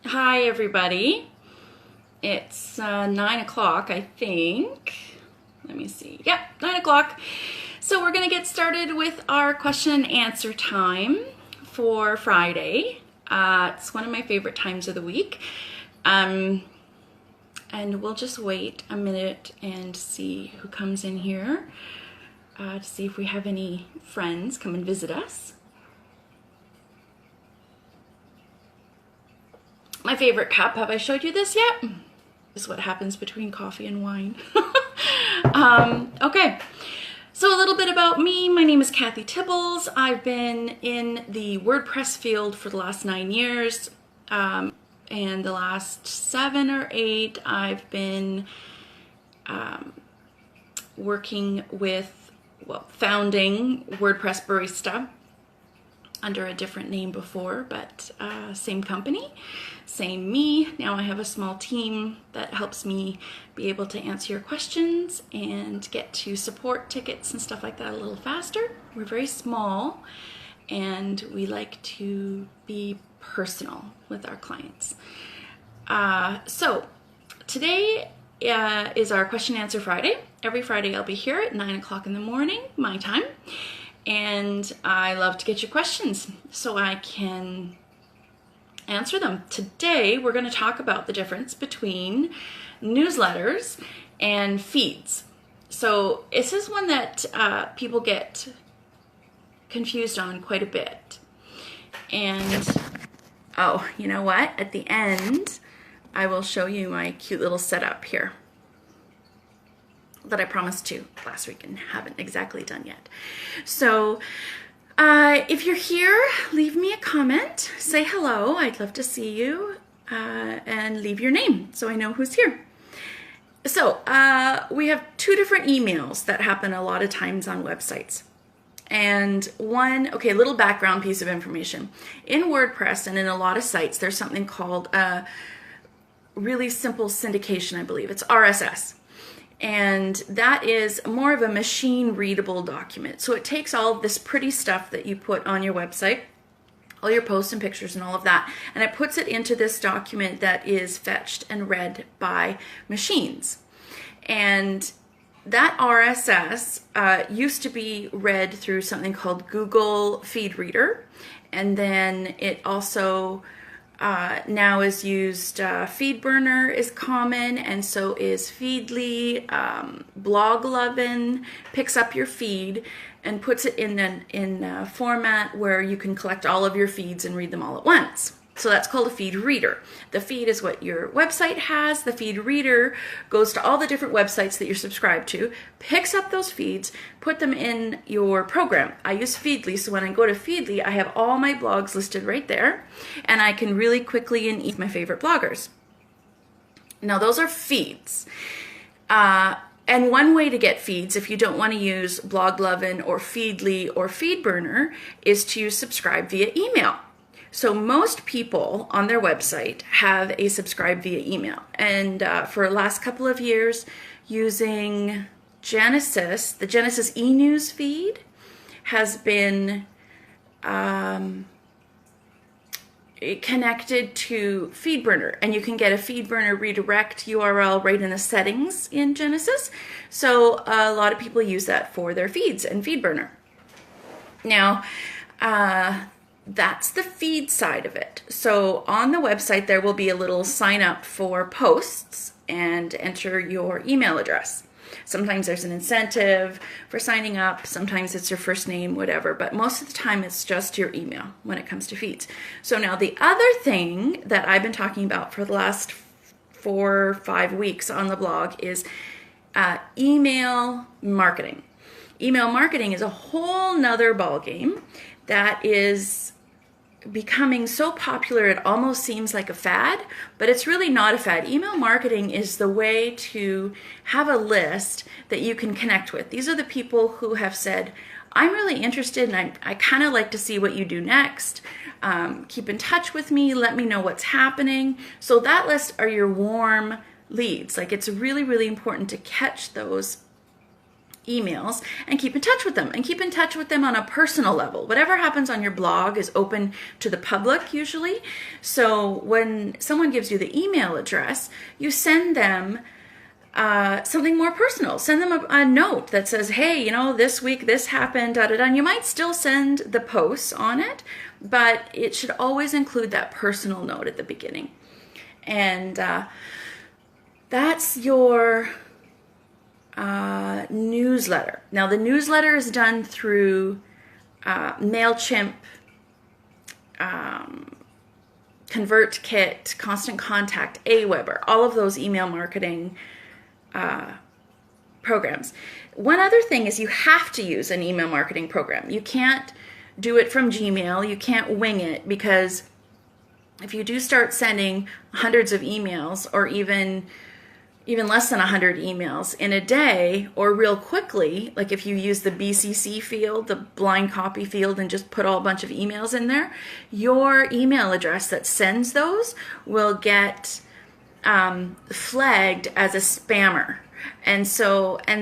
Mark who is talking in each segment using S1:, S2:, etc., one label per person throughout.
S1: Hi everybody. It's 9 o'clock, I think. Let me see. Yeah, 9 o'clock. So we're going to get started with our question and answer time for Friday. It's one of my favorite times of the week. And we'll just wait a minute and see who comes in here to see if we have any friends come and visit us. My favorite cup, have I showed you this yet? This is what happens between coffee and wine. Okay, so a little bit about me. My name is Cathy Tibbles. I've been in the WordPress field for the last 9 years. And the last 7 or 8, I've been working with, founding WordPress Barista under a different name before, but same company, same me. Now I have a small team that helps me be able to answer your questions and get to support tickets and stuff like that a little faster. We're very small and we like to be personal with our clients. So today is our question and answer Friday. Every Friday I'll be here at 9 o'clock in the morning, my time. And I love to get your questions so I can answer them. Today, we're going to talk about the difference between newsletters and feeds. So this is one that people get confused on quite a bit. And, oh, you know what? At the end, I will show you my cute little setup here that I promised to last week and haven't exactly done yet. So if you're here, leave me a comment, say hello, I'd love to see you, and leave your name so I know who's here. So we have 2 different emails that happen a lot of times on websites. And one, okay, a little background piece of information. In WordPress and in a lot of sites, there's something called really simple syndication, I believe. It's RSS. And that is more of a machine readable document. So it takes all of this pretty stuff that you put on your website, all your posts and pictures and all of that, and it puts it into this document that is fetched and read by machines. And that RSS used to be read through something called Google Feed Reader, and then it also now is used. FeedBurner is common, and so is Feedly. Bloglovin picks up your feed and puts it in a format where you can collect all of your feeds and read them all at once. So that's called a feed reader. The feed is what your website has. The feed reader goes to all the different websites that you're subscribed to, picks up those feeds, put them in your program. I use Feedly, so when I go to Feedly, I have all my blogs listed right there, and I can really quickly and eat my favorite bloggers. Now those are feeds. And one way to get feeds, if you don't want to use Bloglovin or Feedly or FeedBurner, is to subscribe via email. So most people on their website have a subscribe via email. And for the last couple of years, using Genesis, the Genesis e-news feed has been connected to FeedBurner. And you can get a FeedBurner redirect URL right in the settings in Genesis. So a lot of people use that for their feeds and FeedBurner. Now, that's the feed side of it. So on the website, there will be a little sign up for posts and enter your email address. Sometimes there's an incentive for signing up. Sometimes it's your first name, whatever. But most of the time, it's just your email when it comes to feeds. So now the other thing that I've been talking about for the last 4 or 5 weeks on the blog is email marketing. Email marketing is a whole nother ballgame that is becoming so popular it almost seems like a fad, but it's really not a fad. Email marketing is the way to have a list that you can connect with. These are the people who have said, I'm really interested and I kind of like to see what you do next. Keep in touch with me, let me know what's happening. So that list are your warm leads. Like, it's really, really important to catch those emails and keep in touch with them, and keep in touch with them on a personal level. Whatever happens on your blog is open to the public usually. So when someone gives you the email address, you send them something more personal. Send them a note that says, hey, you know, this week this happened, da da da. And you might still send the posts on it, but it should always include that personal note at the beginning. And that's your newsletter. Now, the newsletter is done through MailChimp, ConvertKit, Constant Contact, Aweber, all of those email marketing programs. One other thing is you have to use an email marketing program. You can't do it from Gmail. You can't wing it, because if you do start sending hundreds of emails, or even less than 100 emails in a day, or real quickly, like if you use the BCC field, the blind copy field, and just put a bunch of emails in there, your email address that sends those will get flagged as a spammer. And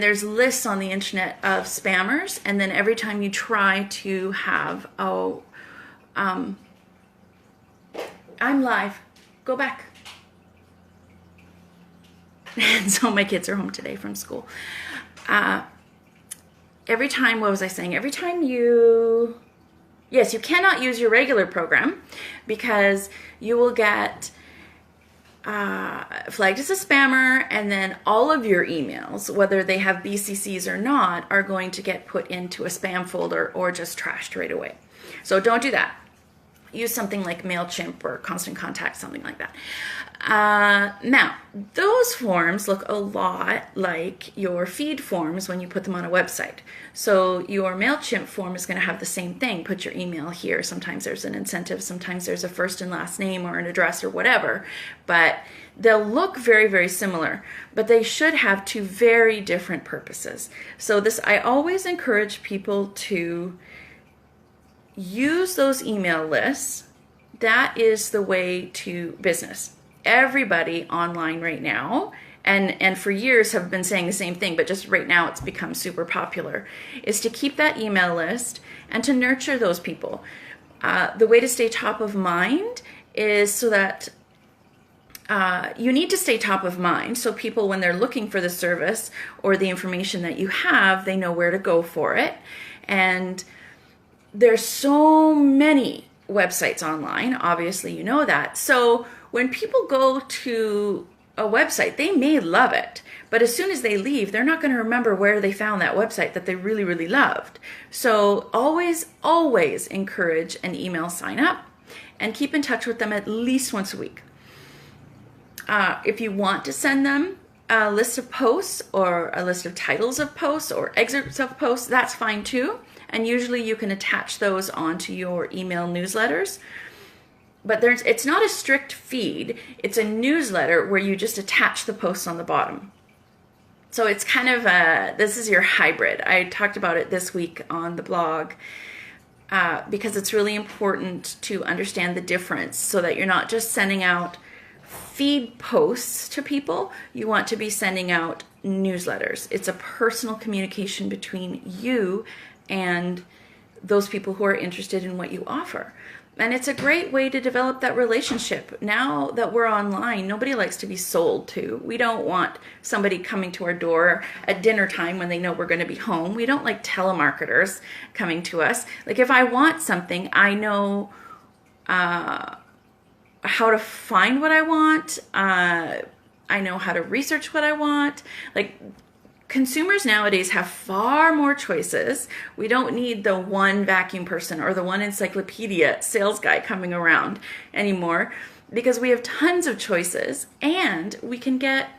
S1: there's lists on the internet of spammers, and then every time you try to have, I'm live, go back. And so my kids are home today from school. Every time, what was I saying? Every time you cannot use your regular program, because you will get flagged as a spammer, and then all of your emails, whether they have BCCs or not, are going to get put into a spam folder or just trashed right away. So don't do that. Use something like MailChimp or Constant Contact, something like that. Now, those forms look a lot like your feed forms when you put them on a website. So your MailChimp form is going to have the same thing. Put your email here. Sometimes there's an incentive. Sometimes there's a first and last name or an address or whatever. But they'll look very, very similar. But they should have two very different purposes. So I always encourage people to use those email lists. That is the way to business. Everybody online right now, and for years have been saying the same thing, but just right now it's become super popular, is to keep that email list and to nurture those people. The way to stay top of mind is so that you need to stay top of mind, so people, when they're looking for the service or the information that you have, they know where to go for it. And there's so many websites online, obviously you know that. So when people go to a website, they may love it, but as soon as they leave, they're not going to remember where they found that website that they really, really loved. So always, always encourage an email sign up, and keep in touch with them at least once a week. If you want to send them a list of posts or a list of titles of posts or excerpts of posts, that's fine too. And usually you can attach those onto your email newsletters. But it's not a strict feed. It's a newsletter where you just attach the posts on the bottom. So it's kind of this is your hybrid. I talked about it this week on the blog because it's really important to understand the difference, so that you're not just sending out feed posts to people. You want to be sending out newsletters. It's a personal communication between you and those people who are interested in what you offer. And it's a great way to develop that relationship. Now that we're online, nobody likes to be sold to. We don't want somebody coming to our door at dinner time when they know we're going to be home. We don't like telemarketers coming to us. Like, if I want something, I know how to find what I want. I know how to research what I want. Like, consumers nowadays have far more choices. We don't need the one vacuum person or the one encyclopedia sales guy coming around anymore, because we have tons of choices, and we can get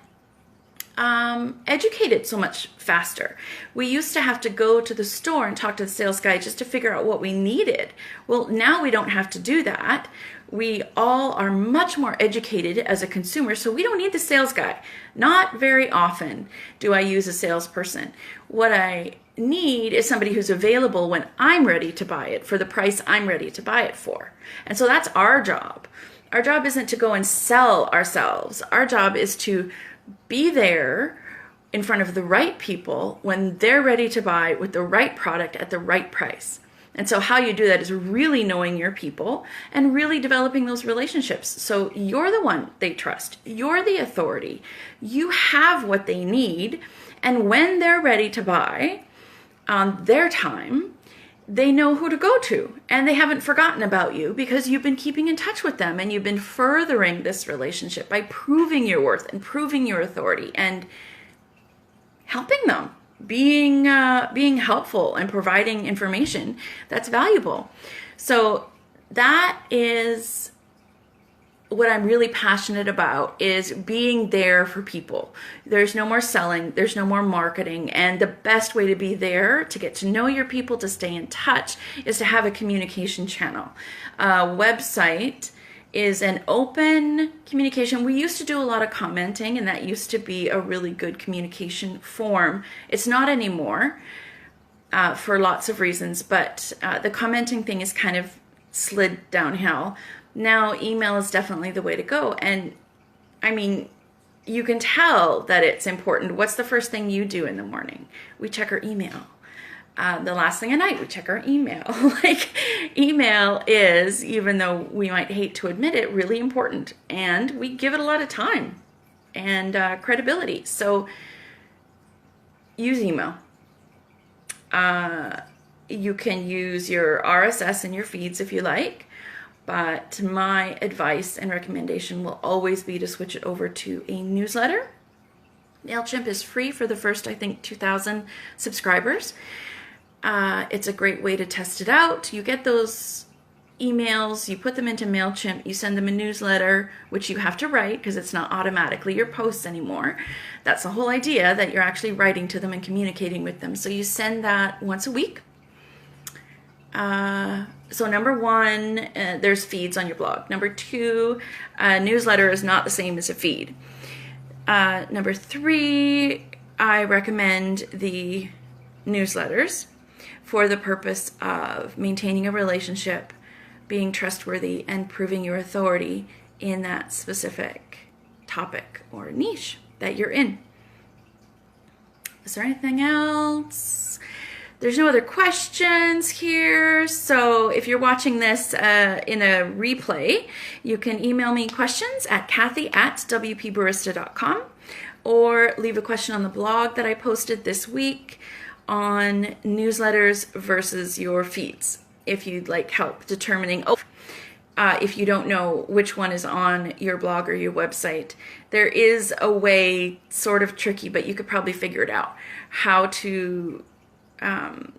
S1: educated so much faster. We used to have to go to the store and talk to the sales guy just to figure out what we needed. Well, now we don't have to do that. We all are much more educated as a consumer, so we don't need the sales guy. Not very often do I use a salesperson. What I need is somebody who's available when I'm ready to buy it for the price I'm ready to buy it for. And so that's our job. Our job isn't to go and sell ourselves. Our job is to be there in front of the right people when they're ready to buy with the right product at the right price. And so how you do that is really knowing your people and really developing those relationships. So you're the one they trust. You're the authority. You have what they need. And when they're ready to buy on their time, they know who to go to. And they haven't forgotten about you because you've been keeping in touch with them and you've been furthering this relationship by proving your worth and proving your authority and helping them. Being helpful and providing information that's valuable. So that is what I'm really passionate about, is being there for people. There's no more selling, there's no more marketing, and the best way to be there, to get to know your people, to stay in touch, is to have a communication channel. Website is an open communication. We used to do a lot of commenting, and that used to be a really good communication form. It's not anymore for lots of reasons, but the commenting thing is kind of slid downhill. Now email is definitely the way to go. And I mean, you can tell that it's important. What's the first thing you do in the morning? We check our email. The last thing at night, we check our email. Like, email is, even though we might hate to admit it, really important. And we give it a lot of time and credibility. So use email. You can use your RSS and your feeds if you like. But my advice and recommendation will always be to switch it over to a newsletter. MailChimp is free for the first, I think, 2,000 subscribers. It's a great way to test it out. You get those emails, you put them into MailChimp, you send them a newsletter, which you have to write because it's not automatically your posts anymore. That's the whole idea, that you're actually writing to them and communicating with them. So you send that once a week. So number one, there's feeds on your blog. Number two, a newsletter is not the same as a feed. Number three, I recommend the newsletters for the purpose of maintaining a relationship, being trustworthy, and proving your authority in that specific topic or niche that you're in. Is there anything else? There's no other questions here. So if you're watching this in a replay, you can email me questions at Cathy@wpbarista.com, or leave a question on the blog that I posted this week on newsletters versus your feeds, if you'd like help determining, if you don't know which one is on your blog or your website. There is a way, sort of tricky, but you could probably figure it out, how to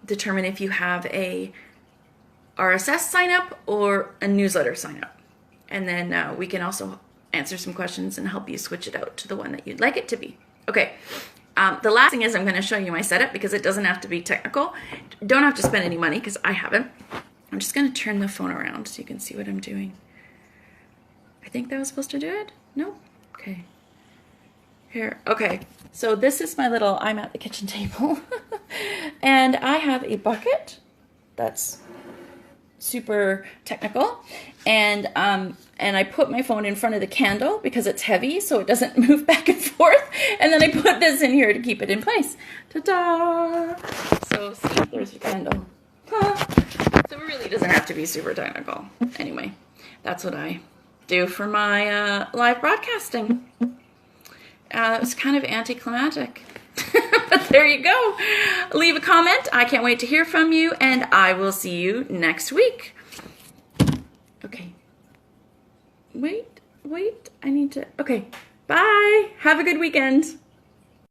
S1: determine if you have a RSS sign up or a newsletter sign up. And then we can also answer some questions and help you switch it out to the one that you'd like it to be. Okay. The last thing is, I'm going to show you my setup because it doesn't have to be technical. Don't have to spend any money because I haven't. I'm just going to turn the phone around so you can see what I'm doing. I think that was supposed to do it. No? Okay. Here. Okay. So this is my little, I'm at the kitchen table. And I have a bucket that's super technical. And I put my phone in front of the candle because it's heavy so it doesn't move back and forth. And then I put this in here to keep it in place. Ta-da! So see, there's your candle. So it really doesn't have to be super technical. Anyway, that's what I do for my live broadcasting. It was kind of anticlimactic. But there you go. Leave a comment. I can't wait to hear from you, and I will see you next week. Okay. Wait. I need to... Okay. Bye. Have a good weekend.